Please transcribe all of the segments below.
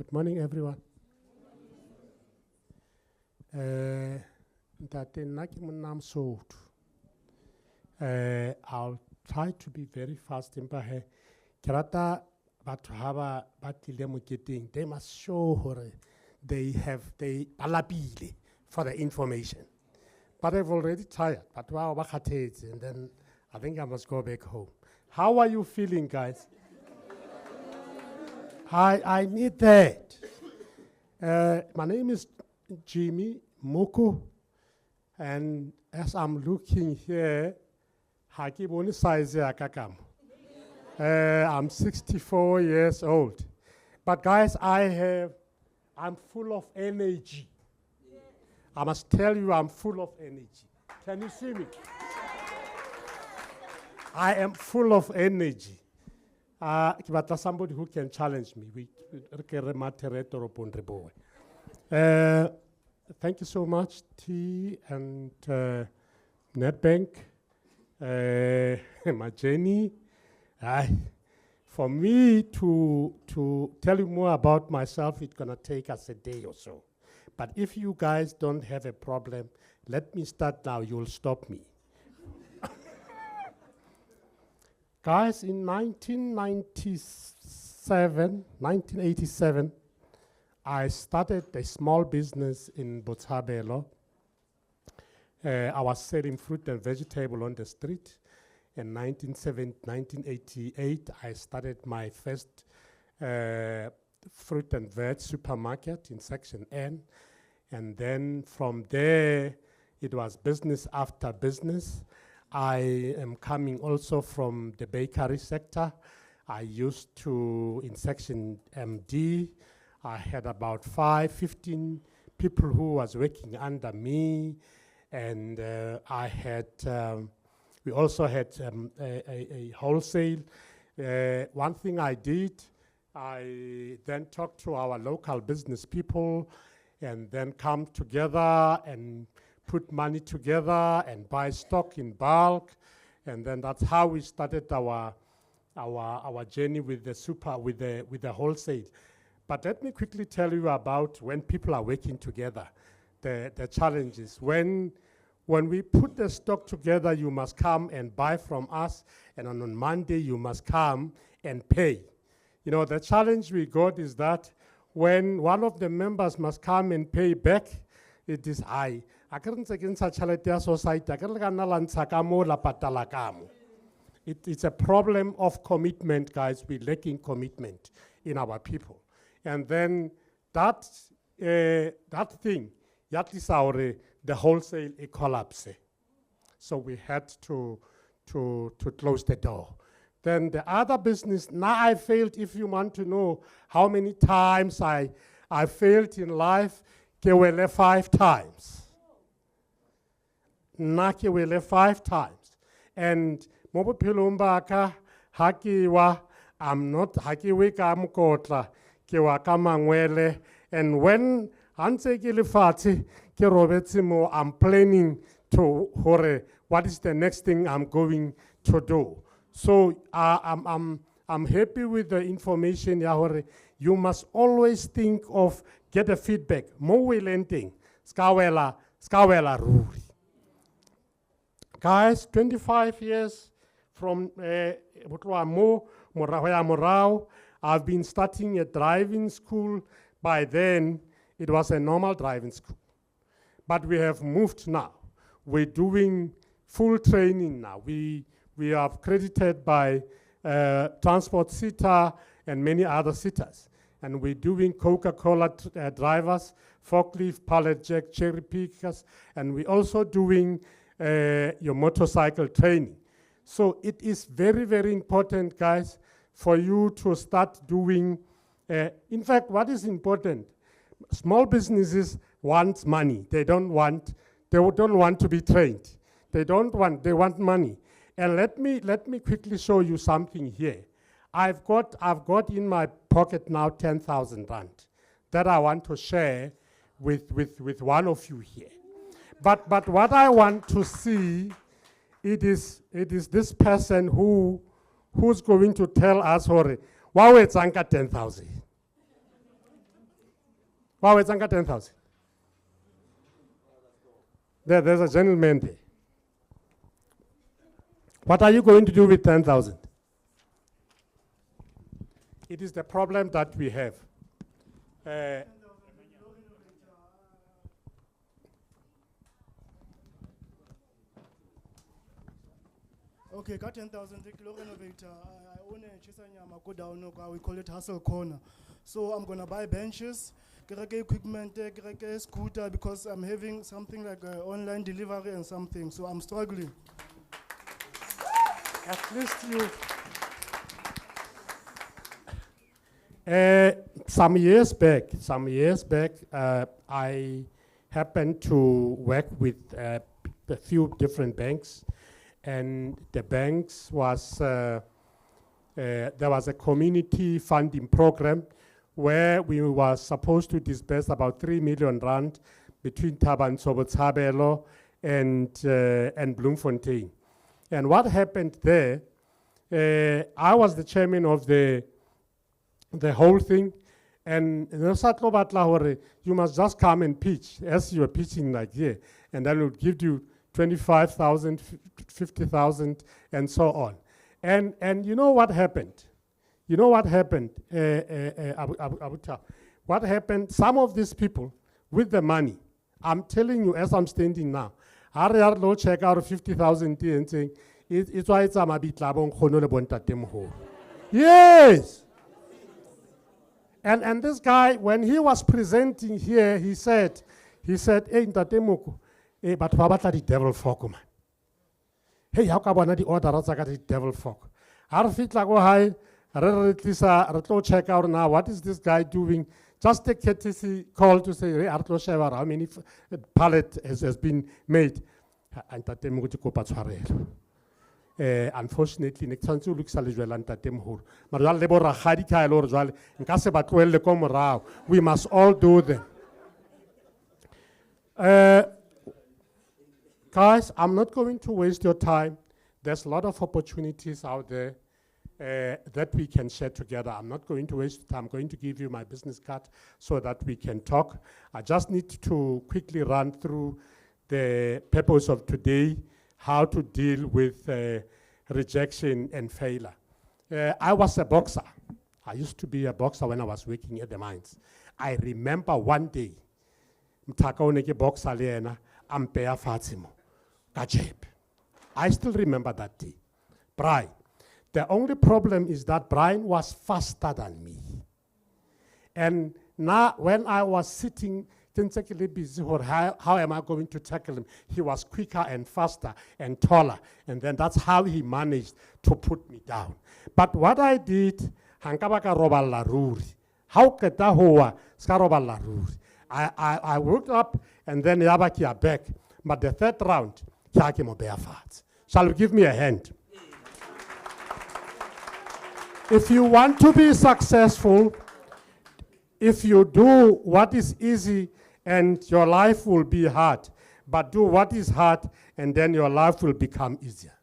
Good morning, everyone. Ntate nna ke monna Mosotho. I'll try to be very fast. Empa he ke rata batho ha ba tlile moketeng, they must show hore they balapile for the information. But I've already tired. But wow, ba khathetse, and then I think I must go back home. How are you feeling, guys? I need that. My name is Jimmy Mooko, and as I'm looking here, haki bone size ya kakam. I'm 64 years old. But guys, I'm full of energy. I must tell you, I'm full of energy. Can you see me? I am full of energy. But somebody who can challenge me. Thank you so much, T and NetBank, my Jenny. For me to tell you more about myself, it's gonna take us a day or so. But if you guys don't have a problem, let me start now, you'll stop me. Guys, in 1987, I started a small business in Botshabelo. I was selling fruit and vegetable on the street. In 1988, I started my first fruit and veg supermarket in Section N. And then from there, it was business after business. I am coming also from the bakery sector. I used to, in Section MD, I had about 15 people who was working under me. And I had, we also had a wholesale. One thing I did, I then talked to our local business people and then come together and put money together and buy stock in bulk. And then that's how we started our journey with the wholesale. But let me quickly tell you about when people are working together, the challenges. When we put the stock together, you must come and buy from us, and on Monday you must come and pay. You know, the challenge we got is that when one of the members must come and pay back, it is high. It's a problem of commitment, guys. We're lacking commitment in our people. And then that thing, the wholesale collapse. So we had to close the door. Then the other business, now I failed. If you want to know how many times I failed in life, Kewele 5 times. Na Kewele 5 times. And Mobo Pilumbaka, Hakiwa, I'm not Hakiwe Kamkotla, Kewa Kamangwele. And when Hanse Gilifati, Kerobetsimo, I'm planning to hore, what is the next thing I'm going to do? So I'm happy with the information. You must always think of get a feedback. Mo lenting, skawela ruri. Guys, 25 years from Morao, I've been starting a driving school. By then, it was a normal driving school. But we have moved now. We're doing full training now. We are accredited by Transport SITA and many other SITAs. And we're doing Coca-Cola drivers, forklift, pallet jack, cherry pickers, and we're also doing your motorcycle training. So it is very, very important, guys, for you to start doing, in fact, what is important? Small businesses want money. They don't want to be trained. They want money. And let me quickly show you something here. I've got in my pocket now 10,000 rand that I want to share with one of you here. But what I want to see, it is this person who's going to tell us, wow, it's anka 10,000. Wow, it's 10,000. There's a gentleman there. What are you going to do with 10,000? It is the problem that we have. Okay, got 10,000 kilo renovator. I own a Chisanyama, go down, we call it Hustle Corner. So I'm gonna buy benches, get equipment, get a scooter, because I'm having something like online delivery and something, so I'm struggling. At least you. Some years back, I happened to work with a few different banks, and the banks was, there was a community funding program where we were supposed to disburse about 3 million rand between Thaba Nchu and Bloemfontein. And what happened there, I was the chairman of the whole thing, and you must just come and pitch as you are pitching like here, and then we'll give you 25,000, 50,000, and so on. And you know what happened? You know what happened? What happened? Some of these people with the money, I'm telling you as I'm standing now, I check out 50,000 and saying, it's why it's a bit labong. Yes. And this guy, when he was presenting here, he said, hey, Ntate Mooko, but what the devil folk, man? Hey, how come the order the devil folk? I feel like, oh, hi, check out now, what is this guy doing? Just a courtesy call to say, hey, Artlo Shevar, how many pallet has been made? And Ntate Mooko, unfortunately, next time you look we must all do them. Guys, I'm not going to waste your time. There's a lot of opportunities out there that we can share together. I'm not going to waste time. I'm going to give you my business card so that we can talk. I just need to quickly run through the purpose of today, how to deal with rejection and failure. I was a boxer. I used to be a boxer when I was working at the mines. I remember one day, I still remember that day. Brian. The only problem is that Brian was faster than me. And now when I was sitting busy, or how am I going to tackle him? He was quicker and faster and taller, and then that's how he managed to put me down. But what I did, I woke up and then Yabakia back. But the third round, shall you give me a hand? If you want to be successful, if you do what is easy, and your life will be hard, but do what is hard, and then your life will become easier.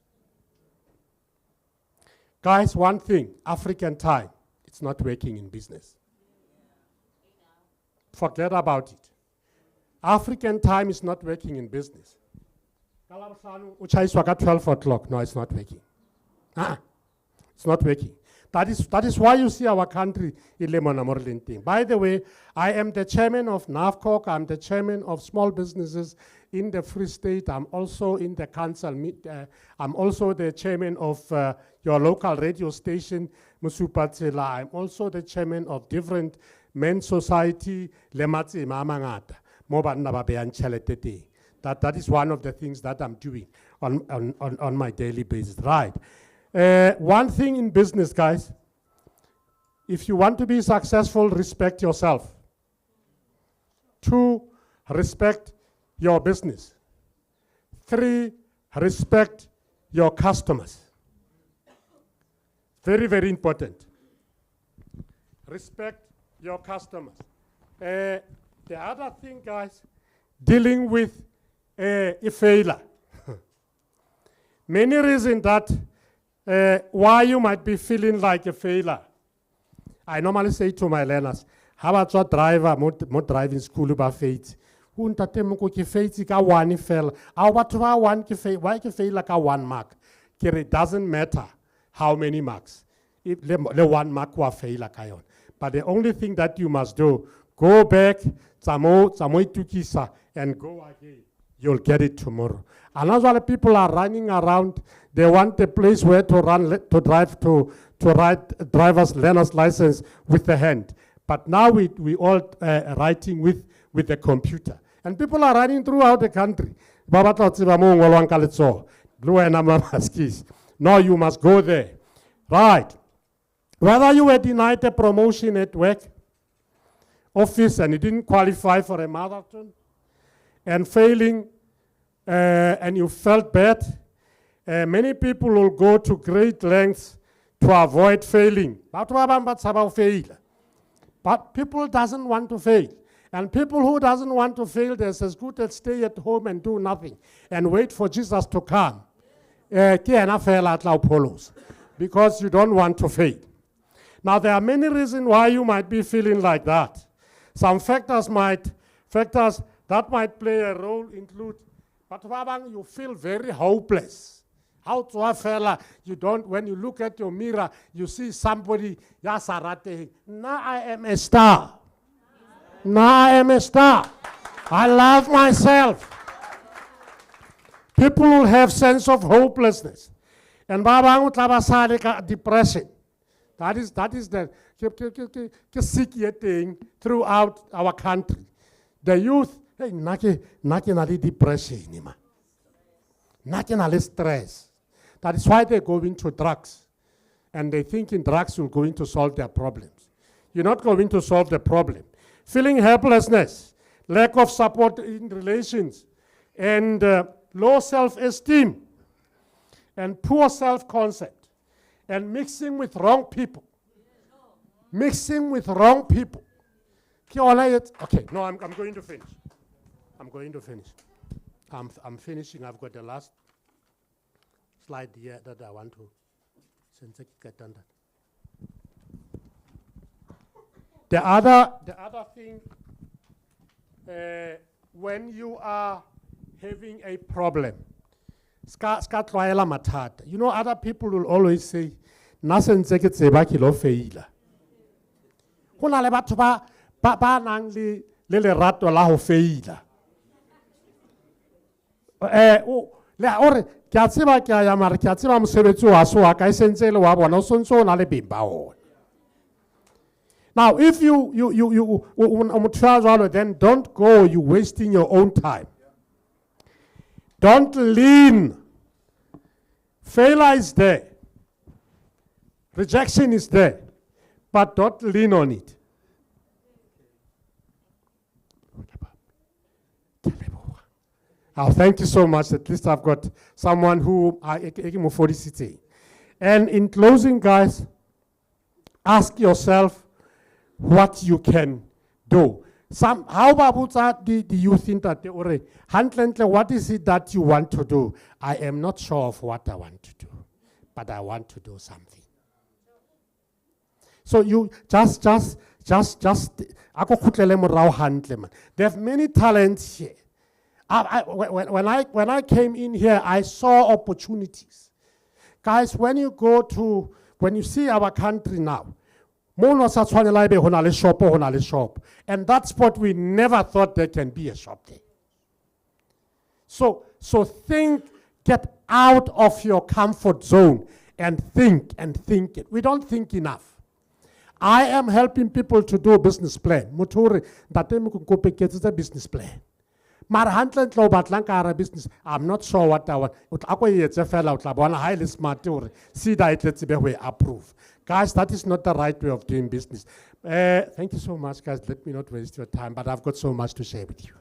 Guys, one thing, African time, it's not working in business. Forget about it. African time is not working in business. 12 o'clock, no, it's not working. It's not working. That is why you see our country in thing. By the way, I am the chairman of NAFCOC. I'm the chairman of small businesses in the Free State. I'm also in the council. I'm also the chairman of your local radio station, Musupatsela. I'm also the chairman of different men's society, Lematse Mamangata. That is one of the things that I'm doing on my daily basis. Right. One thing in business, guys, if you want to be successful, respect yourself. 2, respect your business. 3, respect your customers. Very, very important. Respect your customers. The other thing, guys, dealing with a failure. Many reasons that why you might be feeling like a failure. I normally say to my learners, ha ba tswa driver mo driving school ba faith o ntate mo ke faith ka one fela a batho ba one ke faith why ke fail ka 1 mark ke it doesn't matter how many marks if le 1 mark wa fail ka yon but the only thing that you must do go back tsamo itukisa and go again you'll get it tomorrow. And as well, people are running around. They want a place where to write driver's learner's license with the hand. But now we all writing with the computer. And people are running throughout the country. No, you must go there. Right. Whether you were denied a promotion at work, office, and you didn't qualify for a marathon, and failing, and you felt bad, many people will go to great lengths to avoid failing. But people doesn't want to fail. And people who doesn't want to fail, they're as good as stay at home and do nothing and wait for Jesus to come. Because you don't want to fail. Now, there are many reasons why you might be feeling like that. Some factors that might play a role include, but you feel very hopeless. How to a fella, you don't, when you look at your mirror, you see somebody, yasarate, now I am a star. Now I am a star. I love myself. People will have sense of hopelessness. And depression. That is the sick thing throughout our country. The youth, hey, naki depression, naki stress. That is why they go into drugs. And they think in drugs will going to solve their problems. You're not going to solve the problem. Feeling helplessness, lack of support in relations, and low self-esteem, and poor self-concept, and mixing with wrong people. Mixing with wrong people. Okay, no, I'm going to finish. I'm going to finish. I'm finishing. I've got the last slide here that I want to get done. The other thing, when you are having a problem, you know, other people will always say, "Nasenze ke tseba ke lo faila." Go na le batho ba nang le lerato la ho faila. Ore ke a tseba ke a ya mara ke a tseba mosebetsi wa so wa ka e sentse le wa bona o sontso o na le bimba ona. Now, if you then don't go, you're wasting your own time. Don't lean. Failure is there. Rejection is there. But don't lean on it. Oh, thank you so much. At least I've got someone who and in closing, guys, ask yourself what you can do. How about do you think that what is it that you want to do? I am not sure of what I want to do, but I want to do something. So you just they have many talents here. When I came in here, I saw opportunities. Guys, when you see our country now, and that spot we never thought there can be a shop there. So get out of your comfort zone and think it. We don't think enough. I am helping people to do a business plan. Muturi, that is a business plan. Business. I'm not sure what I want. Highly smart. See that we approve. Guys, that is not the right way of doing business. Thank you so much, guys. Let me not waste your time, but I've got so much to share with you.